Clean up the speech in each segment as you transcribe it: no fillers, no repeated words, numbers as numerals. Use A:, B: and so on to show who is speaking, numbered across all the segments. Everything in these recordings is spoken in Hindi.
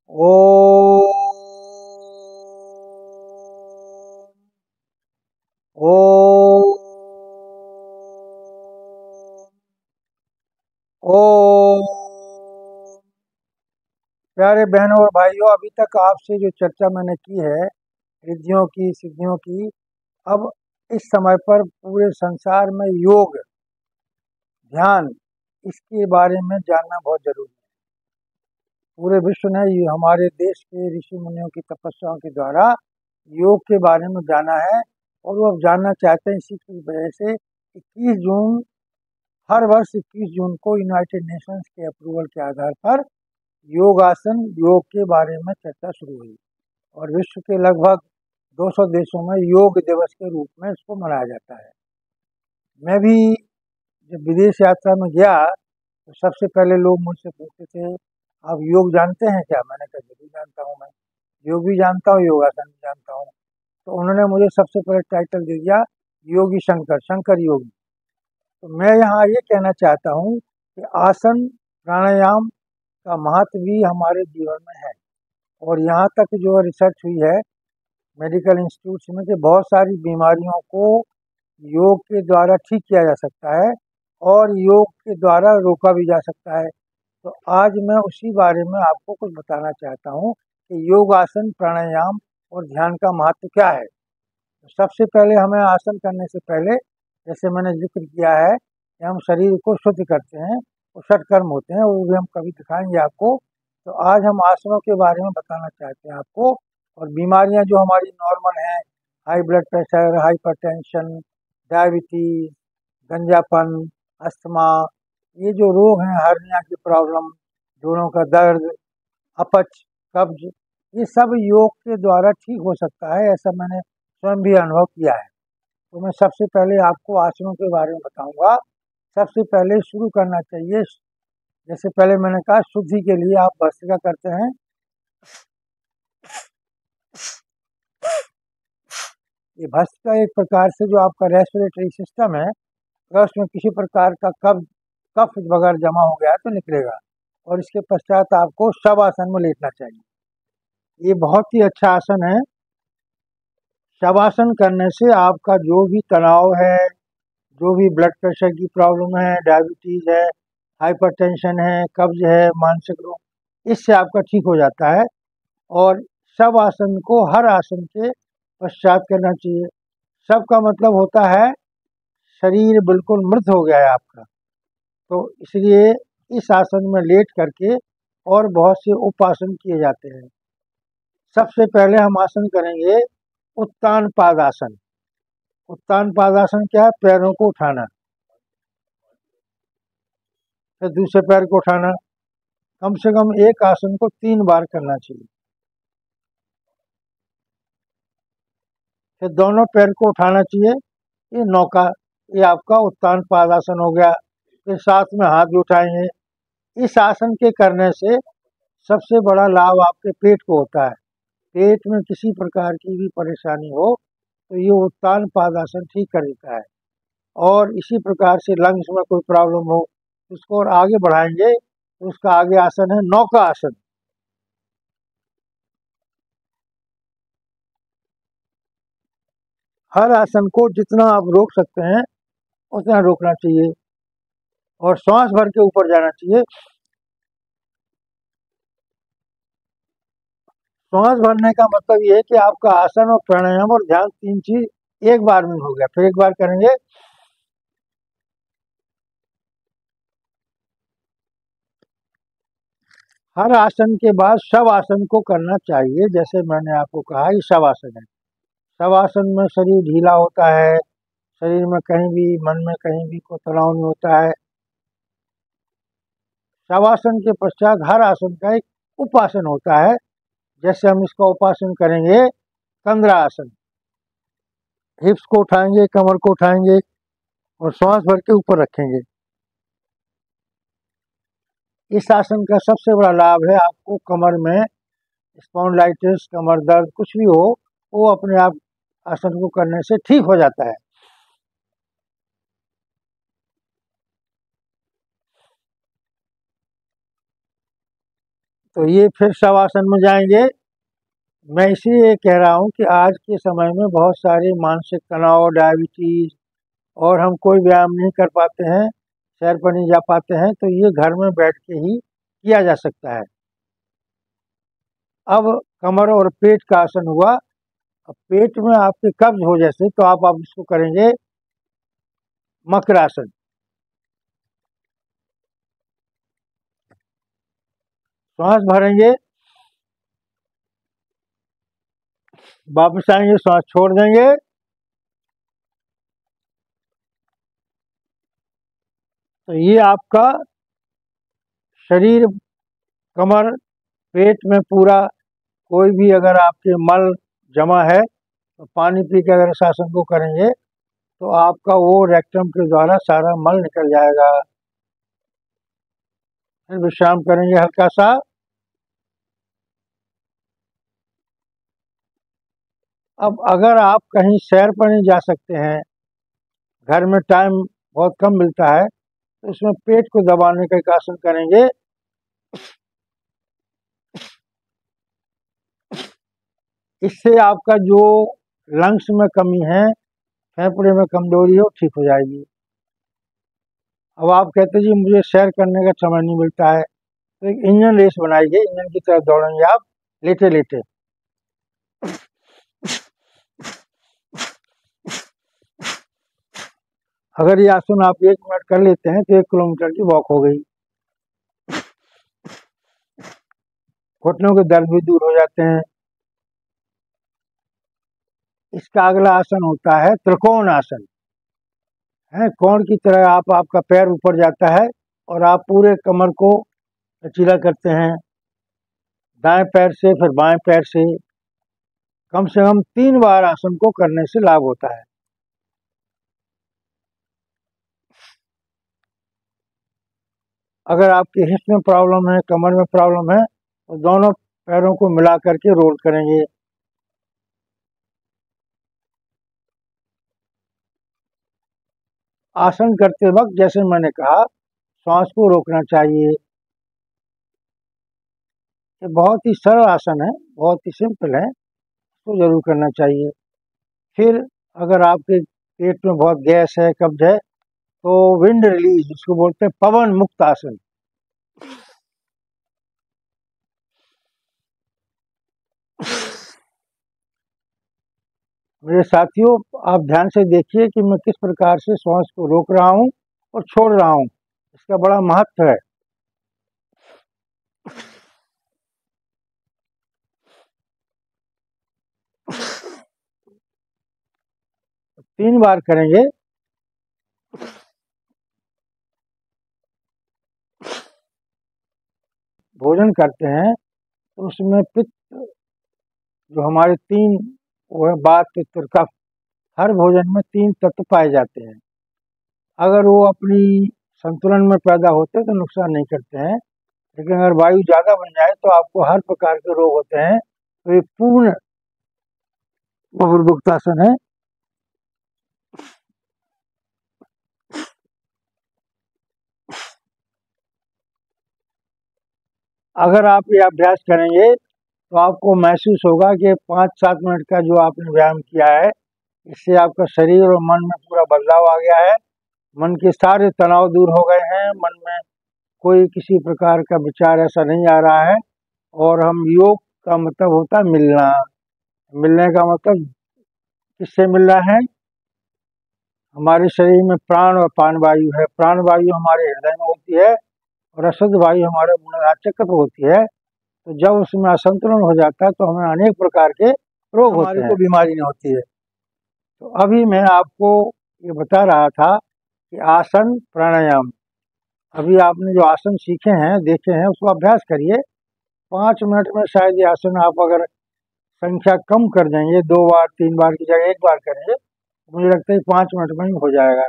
A: ओम ओम ओम। प्यारे बहनों और भाइयों, अभी तक आपसे जो चर्चा मैंने की है रिद्धियों की सिद्धियों की, अब इस समय पर पूरे संसार में योग, ध्यान, इसके बारे में जानना बहुत जरूरी है। पूरे विश्व ने ये हमारे देश के ऋषि मुनियों की तपस्याओं के द्वारा योग के बारे में जाना है, और वो अब जानना चाहते हैं। इसी की वजह से 21 जून, हर वर्ष 21 जून को यूनाइटेड नेशंस के अप्रूवल के आधार पर योगासन, योग के बारे में चर्चा शुरू हुई, और विश्व के लगभग 200 देशों में योग दिवस के रूप में इसको मनाया जाता है। मैं भी जब विदेश यात्रा में गया तो सबसे पहले लोग मुझसे पूछते थे, आप योग जानते हैं क्या? मैंने कहा जरूर जानता हूँ, मैं योग भी जानता हूँ, योगासन भी जानता हूँ। तो उन्होंने मुझे सबसे पहले टाइटल दे दिया, योगी शंकर, शंकर योगी। तो मैं यहाँ ये कहना चाहता हूँ कि आसन प्राणायाम का महत्व भी हमारे जीवन में है, और यहाँ तक जो रिसर्च हुई है मेडिकल इंस्टीट्यूट्स में कि बहुत सारी बीमारियों को योग के द्वारा ठीक किया जा सकता है, और योग के द्वारा रोका भी जा सकता है। तो आज मैं उसी बारे में आपको कुछ बताना चाहता हूँ कि योग, आसन, प्राणायाम और ध्यान का महत्व क्या है। तो सबसे पहले हमें आसन करने से पहले, जैसे मैंने जिक्र किया है कि हम शरीर को शुद्ध करते हैं, वो षटकर्म होते हैं, वो भी हम कभी दिखाएंगे आपको। तो आज हम आसनों के बारे में बताना चाहते हैं आपको, और बीमारियां जो हमारी नॉर्मल हैं, high blood pressure, hypertension, diabetes, गंजापन, अस्थमा, ये जो रोग हैं, हार्निया की प्रॉब्लम, जोड़ों का दर्द, अपच, कब्ज, ये सब योग के द्वारा ठीक हो सकता है, ऐसा मैंने स्वयं भी अनुभव किया है। तो मैं सबसे पहले आपको आसनों के बारे में बताऊंगा। सबसे पहले शुरू करना चाहिए, जैसे पहले मैंने कहा, शुद्धि के लिए आप भस्त्रिका करते हैं। ये भस्त्रिका एक प्रकार से जो आपका रेस्पिरेटरी सिस्टम है, अगर उसमें किसी प्रकार का कफ वगैरह जमा हो गया है तो निकलेगा, और इसके पश्चात आपको शवासन में लेटना चाहिए। ये बहुत ही अच्छा आसन है। शवासन करने से आपका जो भी तनाव है, जो भी ब्लड प्रेशर की प्रॉब्लम है, डायबिटीज है, हाइपरटेंशन है, कब्ज है, मानसिक रोग, इससे आपका ठीक हो जाता है। और सब आसन को हर आसन के पश्चात करना चाहिए। सब का मतलब होता है शरीर बिल्कुल मृत हो गया है आपका, तो इसलिए इस आसन में लेट करके और बहुत से उपासन किए जाते हैं। सबसे पहले हम आसन करेंगे उत्तान पादासन। उत्तान पादासन क्या है? पैरों को उठाना, फिर दूसरे पैर को उठाना। कम से कम एक आसन को 3 बार करना चाहिए। फिर दोनों पैर को उठाना चाहिए, ये नौका, ये आपका उत्तान पादासन हो गया। फिर साथ में हाथ भी उठाएंगे। इस आसन के करने से सबसे बड़ा लाभ आपके पेट को होता है। पेट में किसी प्रकार की भी परेशानी हो तो ये उत्तान पादासन ठीक कर देता है। और इसी प्रकार से लंग्स में कोई प्रॉब्लम हो उसको और आगे बढ़ाएंगे तो उसका आगे आसन है नौका आसन। हर आसन को जितना आप रोक सकते हैं उतना रोकना चाहिए, और श्वास भर के ऊपर जाना चाहिए। श्वास भरने का मतलब ये है कि आपका आसन और प्राणायाम और ध्यान, 3 चीज एक बार में हो गया। फिर एक बार करेंगे। हर आसन के बाद शव आसन को करना चाहिए। जैसे मैंने आपको कहा, ये शव आसन है। शव आसन में शरीर ढीला होता है, शरीर में कहीं भी, मन में कहीं भी कोई तनाव नहीं होता है। शवासन के पश्चात हर आसन का एक उपासन होता है। जैसे हम इसका उपासन करेंगे कंद्रा आसन। हिप्स को उठाएंगे, कमर को उठाएंगे और श्वास भर के ऊपर रखेंगे। इस आसन का सबसे बड़ा लाभ है, आपको कमर में स्पॉन्डिलाइटिस, कमर दर्द कुछ भी हो, वो अपने आप आसन को करने से ठीक हो जाता है। तो ये फिर शवासन में जाएंगे। मैं इसलिए कह रहा हूँ कि आज के समय में बहुत सारे मानसिक तनाव, डायबिटीज, और हम कोई व्यायाम नहीं कर पाते हैं, सैर पर नहीं जा पाते हैं, तो ये घर में बैठ के ही किया जा सकता है। अब कमर और पेट का आसन हुआ। अब पेट में आपके कब्ज हो जैसे, तो आप इसको करेंगे मकरासन। सांस भरेंगे, वापस आएंगे, सांस छोड़ देंगे, तो ये आपका शरीर, कमर, पेट में पूरा कोई भी अगर आपके मल जमा है तो पानी पी के अगर इस आसन को करेंगे तो आपका वो रेक्टम के द्वारा सारा मल निकल जाएगा। फिर विश्राम करेंगे हल्का सा। अब अगर आप कहीं सैर पर नहीं जा सकते हैं, घर में टाइम बहुत कम मिलता है, तो इसमें पेट को दबाने का एक आसन करेंगे। इससे आपका जो लंग्स में कमी है, फेफड़े में कमजोरी है, वो ठीक हो जाएगी। अब आप कहते जी मुझे सैर करने का समय नहीं मिलता है, तो एक इंजन रेस बनाइए, इंजन की तरफ दौड़ेंगे आप लेटे लेटे। अगर ये आसन आप 1 मिनट कर लेते हैं तो 1 किलोमीटर की वॉक हो गई। घुटनों के दर्द भी दूर हो जाते हैं। इसका अगला आसन होता है त्रिकोण आसन। है कोण की तरह आपका पैर ऊपर जाता है और आप पूरे कमर को लचीला करते हैं, दाएं पैर से फिर बाएं पैर से। कम से कम 3 बार आसन को करने से लाभ होता है। अगर आपके हिप में प्रॉब्लम है, कमर में प्रॉब्लम है, तो दोनों पैरों को मिला करके रोल करेंगे। आसन करते वक्त जैसे मैंने कहा, सांस को रोकना चाहिए। ये बहुत ही सरल आसन है, बहुत ही सिंपल है, इसको जरूर करना चाहिए। फिर अगर आपके पेट में बहुत गैस है, कब्ज है, तो विंड रिलीज, जिसको बोलते हैं पवन मुक्त आसन। मेरे साथियों, आप ध्यान से देखिए कि मैं किस प्रकार से श्वास को रोक रहा हूँ और छोड़ रहा हूँ। इसका बड़ा महत्व है। 3 बार करेंगे। भोजन करते हैं तो उसमें पित्त, जो हमारे 3 वो है, वात, पित्त और कफ, हर भोजन में 3 तत्व पाए जाते हैं। अगर वो अपनी संतुलन में पैदा होते हैं तो नुकसान नहीं करते हैं, लेकिन अगर वायु ज़्यादा बन जाए तो आपको हर प्रकार के रोग होते हैं। तो ये पूर्ण बहुर्मुक्तासन है। अगर आप ये अभ्यास करेंगे तो आपको महसूस होगा कि 5-7 मिनट का जो आपने व्यायाम किया है, इससे आपका शरीर और मन में पूरा बदलाव आ गया है। मन के सारे तनाव दूर हो गए हैं, मन में कोई किसी प्रकार का विचार ऐसा नहीं आ रहा है। और हम योग का मतलब होता है मिलना। मिलने का मतलब किससे मिल रहा है? हमारे शरीर में प्राण और पान वायु है। प्राण वायु हमारे हृदय में होती है और अशुद्ध वायु हमारे मूलाधार चक्र पर होती है। तो जब उसमें असंतुलन हो जाता है तो हमें अनेक प्रकार के रोग होते हैं, हमारे को बीमारी नहीं होती है। तो अभी मैं आपको ये बता रहा था कि आसन प्राणायाम, अभी आपने जो आसन सीखे हैं, देखे हैं, उसको अभ्यास करिए। 5 मिनट में शायद ये आसन आप अगर संख्या कम कर देंगे, 2 बार 3 बार की जगह 1 बार करेंगे, मुझे लगता है 5 मिनट में ही हो जाएगा।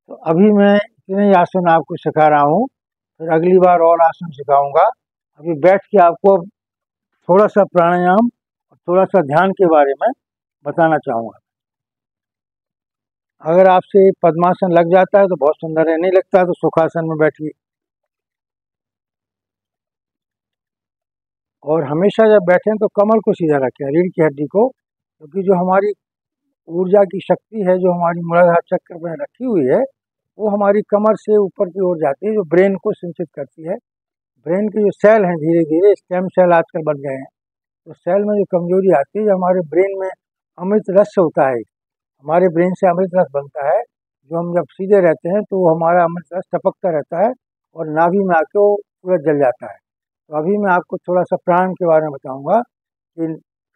A: तो अभी मैं इतने ही आसन आपको सिखा रहा हूँ, फिर अगली बार और आसन सिखाऊंगा। अभी बैठ के आपको थोड़ा सा प्राणायाम और थोड़ा सा ध्यान के बारे में बताना चाहूँगा। अगर आपसे पद्मासन लग जाता है तो बहुत सुंदर है, नहीं लगता है तो सुखासन में बैठिए। और हमेशा जब बैठें तो कमर को सीधा रखें, रीढ़ की हड्डी को, क्योंकि जो हमारी ऊर्जा की शक्ति है जो हमारी मूलाधार चक्र में रखी हुई है वो हमारी कमर से ऊपर की ओर जाती है, जो ब्रेन को सिंचित करती है। ब्रेन के जो सेल हैं धीरे धीरे स्टेम सेल आजकल बन गए हैं, तो सेल में जो कमजोरी आती है, जो हमारे ब्रेन में अमृत रस होता है, हमारे ब्रेन से अमृत रस बनता है, जो हम जब सीधे रहते हैं तो हमारा अमृत रस टपकता रहता है और नाभि में आके वो पूरा जल जाता है। तो अभी मैं आपको थोड़ा सा प्राण के बारे में बताऊंगा कि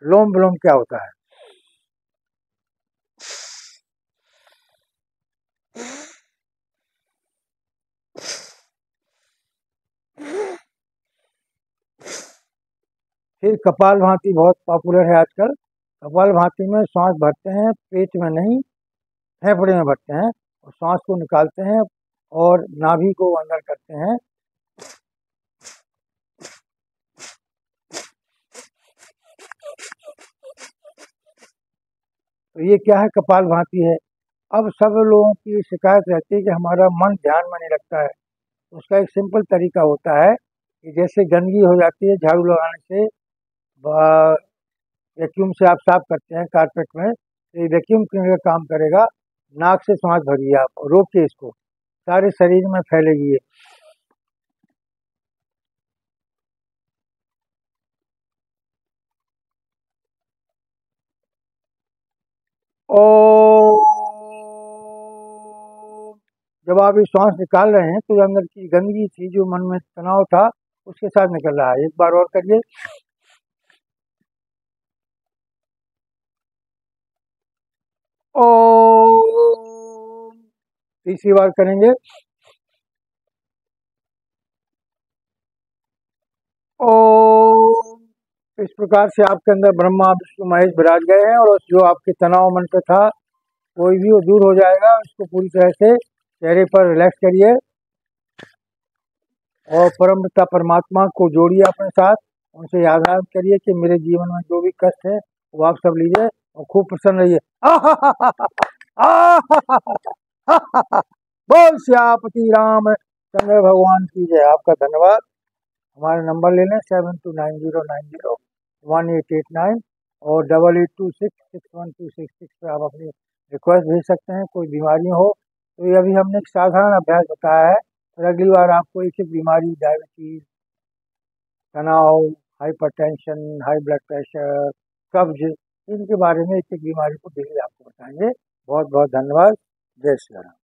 A: लोम विलोम क्या होता है। फिर कपालभाति बहुत पॉपुलर है आजकल। कपालभाति में सांस भरते हैं, पेट में नहीं फेफड़े में भरते हैं, और सांस को निकालते हैं और नाभि को अंदर करते हैं। तो ये क्या है, कपालभाति है। अब सब लोगों की शिकायत रहती है कि हमारा मन ध्यान में नहीं लगता है। उसका एक सिंपल तरीका होता है कि जैसे गंदगी हो जाती है झाड़ू लगाने से, वैक्यूम से आप साफ करते हैं कारपेट में, तो ये वैक्यूम क्लीनर का काम करेगा। नाक से सांस भरिए आप और रोक के इसको, सारे शरीर में फैलेगी ये। ओ, जब आप ये सांस निकाल रहे हैं तो जो अंदर की गंदगी थी, जो मन में तनाव था, उसके साथ निकल रहा है। एक बार और करिए। ओ, तीसरी बार करेंगे। ओ, इस प्रकार से आपके अंदर ब्रह्मा विष्णु महेश विराज गए हैं, और जो आपके तनाव मन पे था कोई भी वो दूर हो जाएगा। उसको पूरी तरह से चेहरे पर रिलैक्स करिए और परम पिता परमात्मा को जोड़िए अपने साथ। उनसे याद करिए कि मेरे जीवन में जो भी कष्ट है वो आप सब लीजिए और खूब प्रसन्न रहिए। बोल सियापति राम चंद्र भगवान की जय। आपका धन्यवाद। हमारा नंबर ले लें 7290901889 और 8826612666 पर आप अपनी रिक्वेस्ट भेज सकते हैं। कोई बीमारी हो तो ये अभी हमने एक साधारण अभ्यास बताया है, फिर अगली बार आपको एक एक बीमारी, डायबिटीज, तनाव, हाइपरटेंशन, हाई ब्लड प्रेशर, कब्ज, इनके बारे में एक एक बीमारी को डेली आपको बताएंगे। बहुत बहुत धन्यवाद। जय श्री राम।